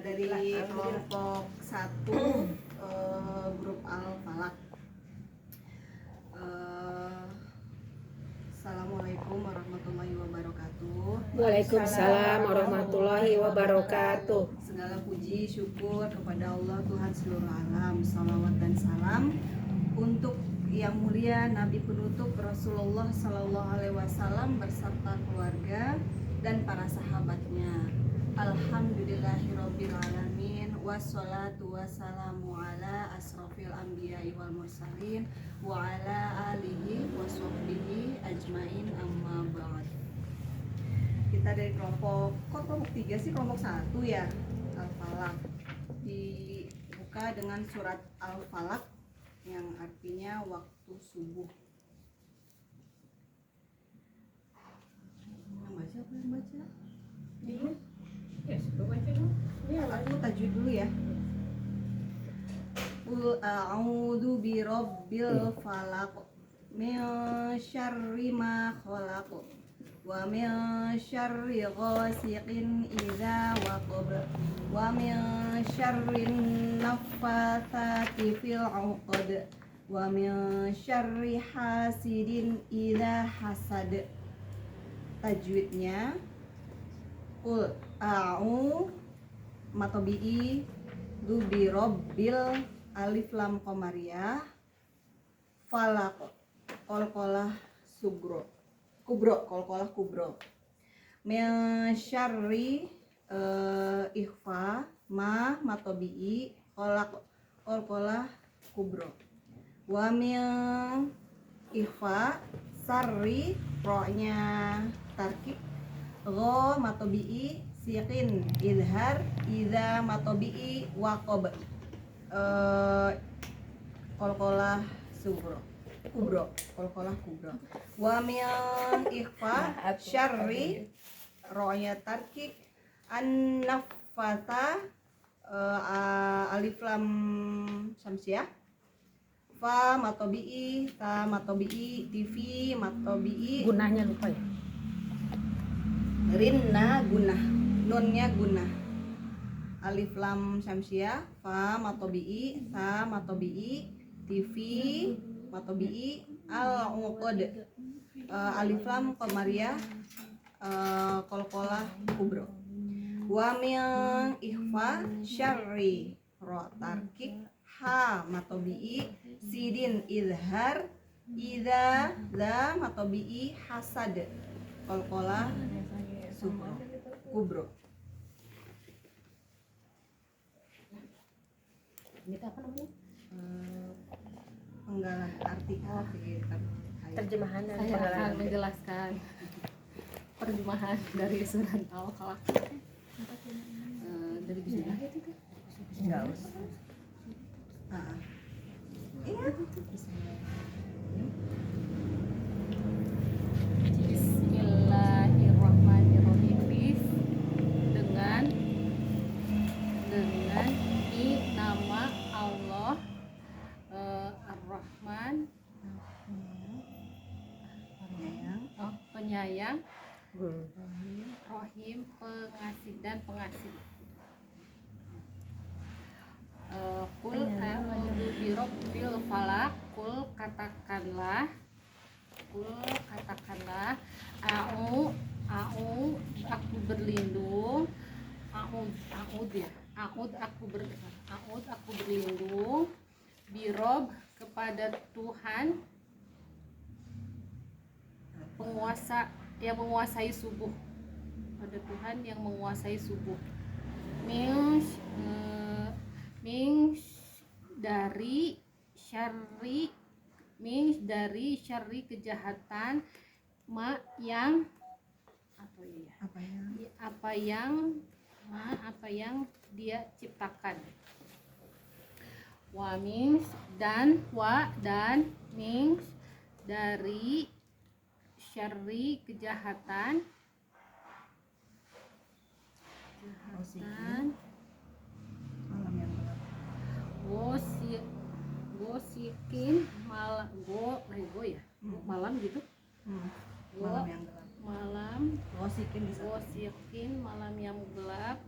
dari kelompok 1 grup Al-Falaq. Assalamualaikum warahmatullahi wabarakatuh. Waalaikumsalam warahmatullahi wabarakatuh. Segala puji syukur kepada Allah Tuhan seluruh alam. Salawat dan salam untuk yang mulia Nabi penutup Rasulullah Sallallahu Alaihi Wasallam berserta keluarga dan para sahabatnya. Alhamdulillahirabbil alamin wassalatu wassalamu ala asrofil anbiya'i wal mursalin wa ala alihi wa sahbihi ajmain amma ba'd. Kita dari kelompok 3 sih, kelompok 1 ya, Al-Falaq. Dibuka dengan surat Al-Falaq yang artinya waktu subuh. Yang baca apa yang baca? Aku tajwid dulu ya. Qul a'udzu birabbil falaq min syarri ma khalaq wa min syarri ghasiqin idza waqab wa min syarri naffatsati fil 'uqad wa min syarri hasidin idza hasad. Tajwidnya Qul a'u matobi'i dubi robbil alif lam qamariyah falaq qalqalah subro kubro qalqalah kubro min syarri ikhfa ma matobi'i qalqalah kubro wa min ikhfa sarri ro-nya tarkib gho matobi'i siqin idhar idza matobi'i waqab qalqalah kubro qalqalah kubro wa min ikhfa syarri ro-nya tarkik an nafata alif lam samsiah fa matobi'i ta matobi'i tv matobi'i Gunanya lupa ya. rinna gunah, nunnya gunah, alif lam syamsiah, fa matobi'i, ta matobi'i, tv matobi'i, al uqad, alif lam qamariyah, qalqalah kubro. Wa min ikhfa syarri ro tarkik ha matobi'i, sidin idhar, idza la matobi'i hasad, qalqalah kubro. Ini apa namanya? Penggalan artikel Terjemahan dan Saya akan penggalan. menjelaskan terjemahan dari surat Al-Falaq. Dari bismillah itu kan? enggak usah. Iya. Bismillahirrahmanirrahim. Dengan nama Allah Ar-Rahman, penyayang, Rahim, pengasih dan pengasih. Qul a'udzu birabbil falaq. Qul katakanlah a'u aku berlindung, aku berlindung birob kepada Tuhan penguasa yang menguasai subuh, pada Tuhan yang menguasai subuh, dari syarri kejahatan yang dia ciptakan. Dan dari syarri kejahatan Malam yang gelap. gosikin malam gitu. Malam yang gelap. Malam Gosikin bisa. gosikin malam yang gelap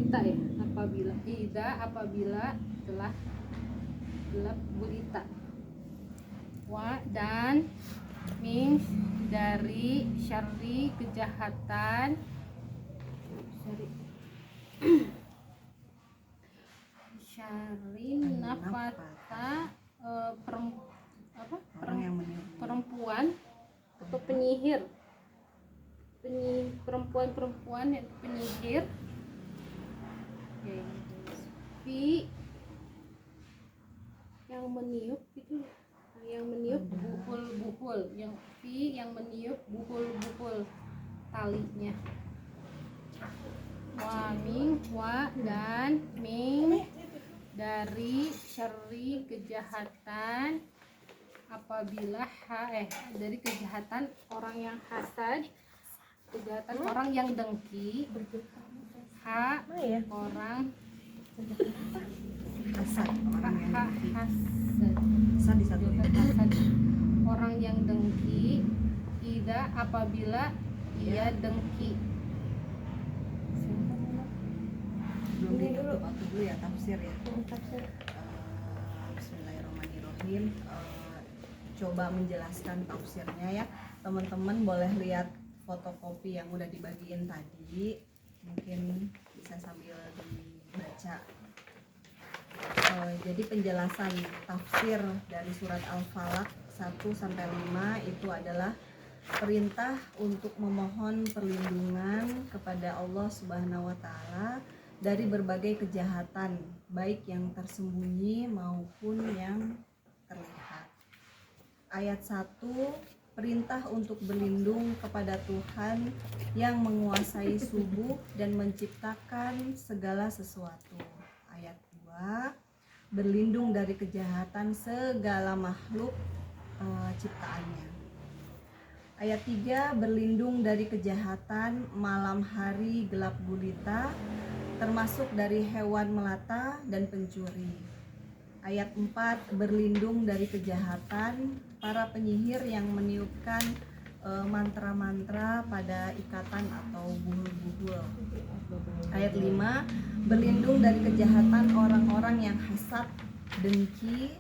gulita ya, apabila telah gelap gulita. Wa dan min dari syarri kejahatan, syarri nafata Orang yang meniup. perempuan atau perempuan yang penyihir, fi yang meniup itu, yang meniup buhul, yang fi yang meniup buhul talinya. Wa dan min dari syarri kejahatan apabila dari kejahatan orang yang hasad, kejahatan orang yang dengki, orang Hasad, orang yang dengki. hasad, Hasad di satu ya. hasad orang yang dengki, apabila ia dengki. Belum ditutup aku dulu ya, tafsir ya. Bismillahirrahmanirrahim. Coba menjelaskan tafsirnya ya. Teman-teman boleh lihat fotokopi yang udah dibagiin tadi, mungkin bisa sambil dibaca. Jadi penjelasan tafsir dari surat Al-Falaq 1-5 itu adalah perintah untuk memohon perlindungan kepada Allah Subhanahu wa taala dari berbagai kejahatan, baik yang tersembunyi maupun yang terlihat. Ayat 1, perintah untuk berlindung kepada Tuhan yang menguasai subuh dan menciptakan segala sesuatu. Ayat 2, berlindung dari kejahatan segala makhluk ciptaannya. Ayat 3, berlindung dari kejahatan malam hari gelap gulita, termasuk dari hewan melata dan pencuri. Ayat 4, berlindung dari kejahatan para penyihir yang meniupkan mantra-mantra pada ikatan atau buhul-buhul. Ayat 5, berlindung dari kejahatan orang-orang yang hasad, dengki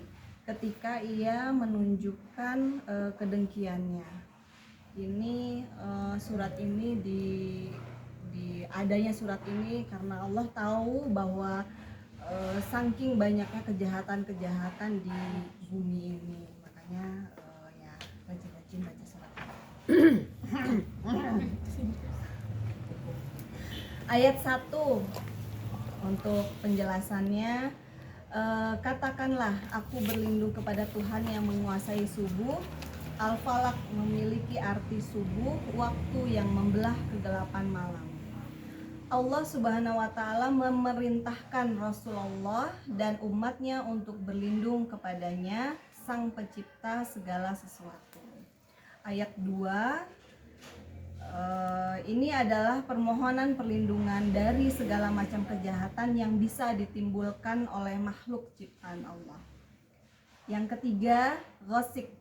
ketika ia menunjukkan kedengkiannya. Ini surat ini adanya surat ini karena Allah tahu bahwa saking banyaknya kejahatan-kejahatan di bumi ini, makanya ya rajin-rajin baca surat. Ayat 1 untuk penjelasannya, katakanlah aku berlindung kepada Tuhan yang menguasai subuh. Al-Falaq memiliki arti subuh, waktu yang membelah kegelapan malam. Allah Subhanahu wa taala memerintahkan Rasulullah dan umatnya untuk berlindung kepadanya, Sang Pencipta segala sesuatu. Ayat 2, ini adalah permohonan perlindungan dari segala macam kejahatan yang bisa ditimbulkan oleh makhluk ciptaan Allah. Yang ketiga, ghasik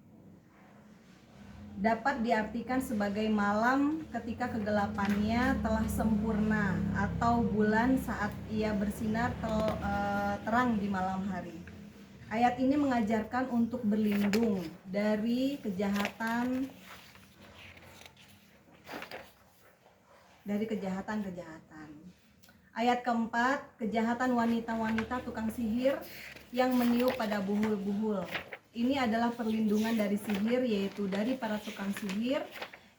dapat diartikan sebagai malam ketika kegelapannya telah sempurna, atau bulan saat ia bersinar terang di malam hari. Ayat ini mengajarkan untuk berlindung dari kejahatan Ayat keempat, kejahatan wanita-wanita tukang sihir yang meniup pada buhul-buhul. Ini adalah perlindungan dari sihir, yaitu dari para tukang sihir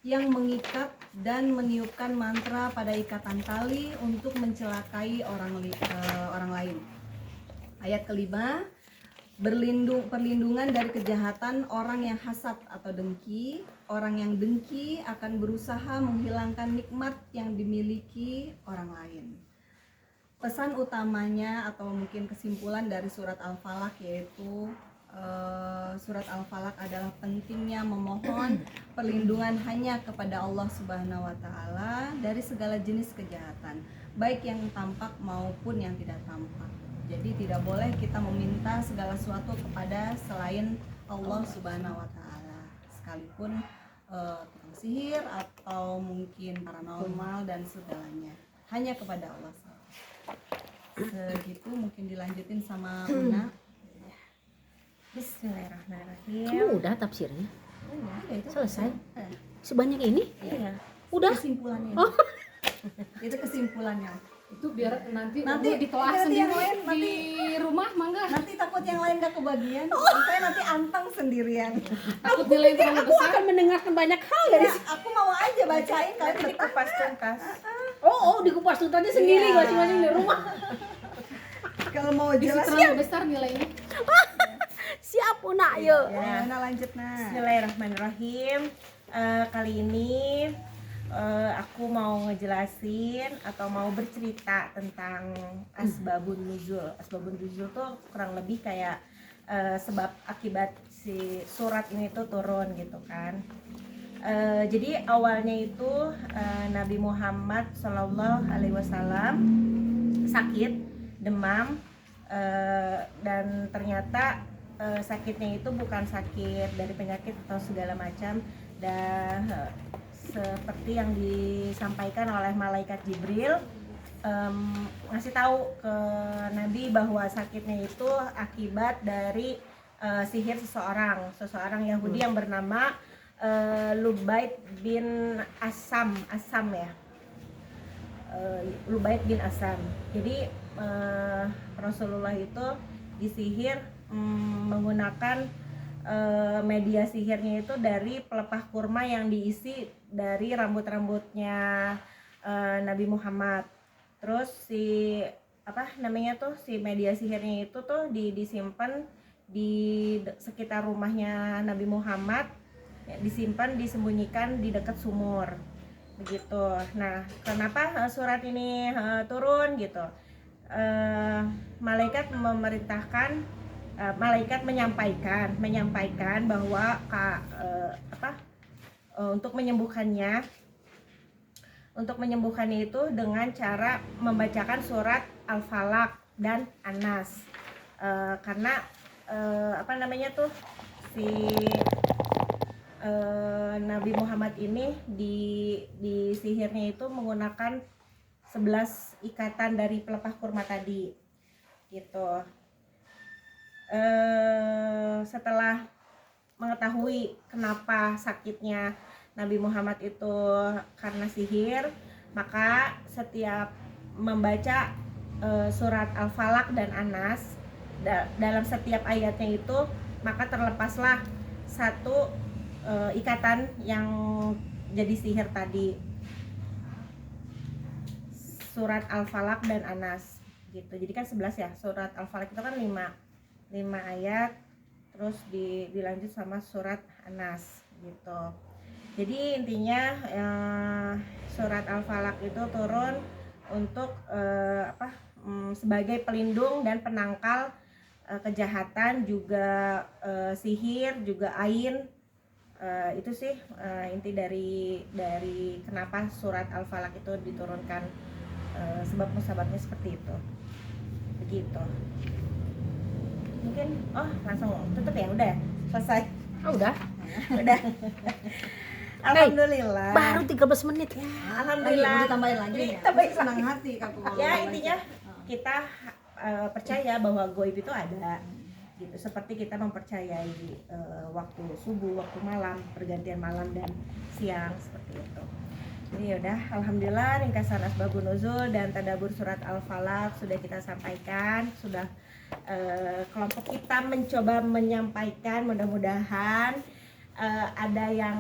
yang mengikat dan meniupkan mantra pada ikatan tali untuk mencelakai orang lain. Ayat kelima, perlindungan dari kejahatan orang yang hasad atau dengki. Orang yang dengki akan berusaha menghilangkan nikmat yang dimiliki orang lain. Pesan utamanya atau mungkin kesimpulan dari surat Al-Falaq yaitu surat Al-Falaq adalah pentingnya memohon perlindungan hanya kepada Allah Subhanahu wa taala dari segala jenis kejahatan, baik yang tampak maupun yang tidak tampak. Jadi tidak boleh kita meminta segala sesuatu kepada selain Allah Subhanahu wa taala, sekalipun tukang sihir atau mungkin paranormal dan segalanya, hanya kepada Allah. Segitu mungkin dilanjutin sama Una. Kamu udah tafsirnya? Ya, itu Selesai? Eh, Sebanyak ini? iya. Udah? Kesimpulannya. Oh. Itu kesimpulannya. Itu biar nanti Nanti ditelaah nanti yang sendiri lain, di rumah mangga. Nanti takut yang lain gak kebagian. Saya nanti anteng sendirian. Takut nilai terlalu Aku besar. akan mendengarkan banyak hal dari Ya, aku mau aja bacain kalian betah. Kupas tuntas. Oh, dikupas tuntasnya sendiri Iya. masing-masing di rumah. Kalau mau Bisa jelas terlalu besar nilainya. Siap Una, ayo. ya, Una lanjut nah. Bismillahirrahmanirrahim. Kali ini aku mau ngejelasin atau mau bercerita tentang asbabun nuzul. Asbabun nuzul tuh kurang lebih kayak sebab akibat si surat ini tuh turun gitu kan. Jadi awalnya itu Nabi Muhammad SAW sakit, demam, dan ternyata sakitnya itu bukan sakit dari penyakit atau segala macam, dan seperti yang disampaikan oleh malaikat Jibril, ngasih tahu ke Nabi bahwa sakitnya itu akibat dari sihir seseorang Yahudi yang bernama Lubaid bin Asam ya. Lubaid bin Asam. Jadi Rasulullah itu disihir menggunakan media sihirnya itu dari pelepah kurma yang diisi dari rambut-rambutnya Nabi Muhammad. Terus si media sihirnya itu tuh disimpan di sekitar rumahnya Nabi Muhammad, ya, disembunyikan di dekat sumur begitu. Nah, kenapa surat ini turun gitu? Malaikat menyampaikan bahwa untuk menyembuhkannya itu dengan cara membacakan surat Al-Falaq dan An-Nas. Karena si Nabi Muhammad ini di sihirnya itu menggunakan 11 ikatan dari pelepah kurma tadi gitu. Setelah mengetahui kenapa sakitnya Nabi Muhammad itu karena sihir, maka setiap membaca surat Al-Falaq dan An-Nas dalam setiap ayatnya itu, maka terlepaslah satu ikatan yang jadi sihir tadi, surat Al-Falaq dan An-Nas gitu. Jadi kan 11 ya, surat Al-Falaq itu kan 5 ayat, terus dilanjut sama surat An-Nas gitu. Jadi intinya surat Al-Falaq itu turun untuk sebagai pelindung dan penangkal kejahatan, juga sihir, juga ain. Itu sih inti dari kenapa surat Al-Falaq itu diturunkan, sebab musababnya seperti itu. Begitu. Mungkin langsung tutup ya, udah selesai. Udah. Udah. Alhamdulillah. Baru 13 menit ya. Alhamdulillah. Mau ditambahin lagi ya? Tambahin Senang hati aku kalau Ya baca. intinya kita percaya bahwa gaib itu ada gitu, seperti kita mempercayai waktu subuh, waktu malam, pergantian malam dan siang, seperti itu. Jadi yaudah, alhamdulillah ringkasan asbabun nuzul dan tadabbur surat Al-Falaq sudah kita sampaikan, sudah kelompok kita mencoba menyampaikan, mudah-mudahan ada yang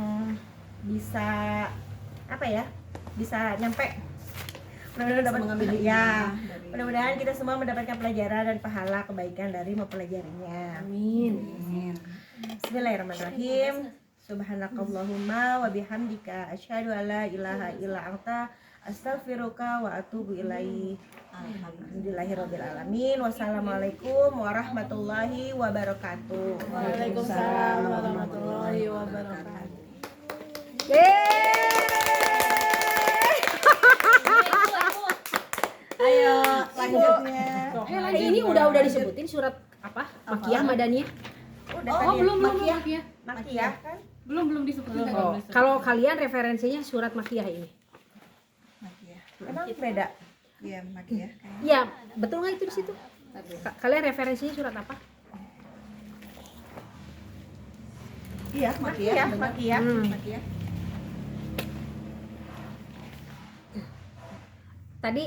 bisa bisa nyampe, mudah-mudahan dapat Mengambil ya, hikmah dari- mudah-mudahan kita semua mendapatkan pelajaran dan pahala kebaikan dari mempelajarinya. Amin. Bismillahirrahmanirrahim. Subhanakallahumma wa bihamdika asyhadu alla ilaha illa anta astaghfiruka wa atubu ilaik. Alhamdulillahirabbil alamin. Wassalamualaikum warahmatullahi wabarakatuh. Waalaikumsalam warahmatullahi wabarakatuh. Ayo selanjutnya. Ini udah disebutin surat apa? Makiyah, Madaniyah. Udah Oh, tadi belum Makiyah. ya. Makiyah kan? Belum disebutin tadi. Kalau kalian referensinya surat Makiyah ini. Emang beda? Iya, Makiyah. Iya, betul nggak itu di situ? Kalian referensinya surat apa? Iya, Makiyah. benar. Makiyah. Makiyah. Tadi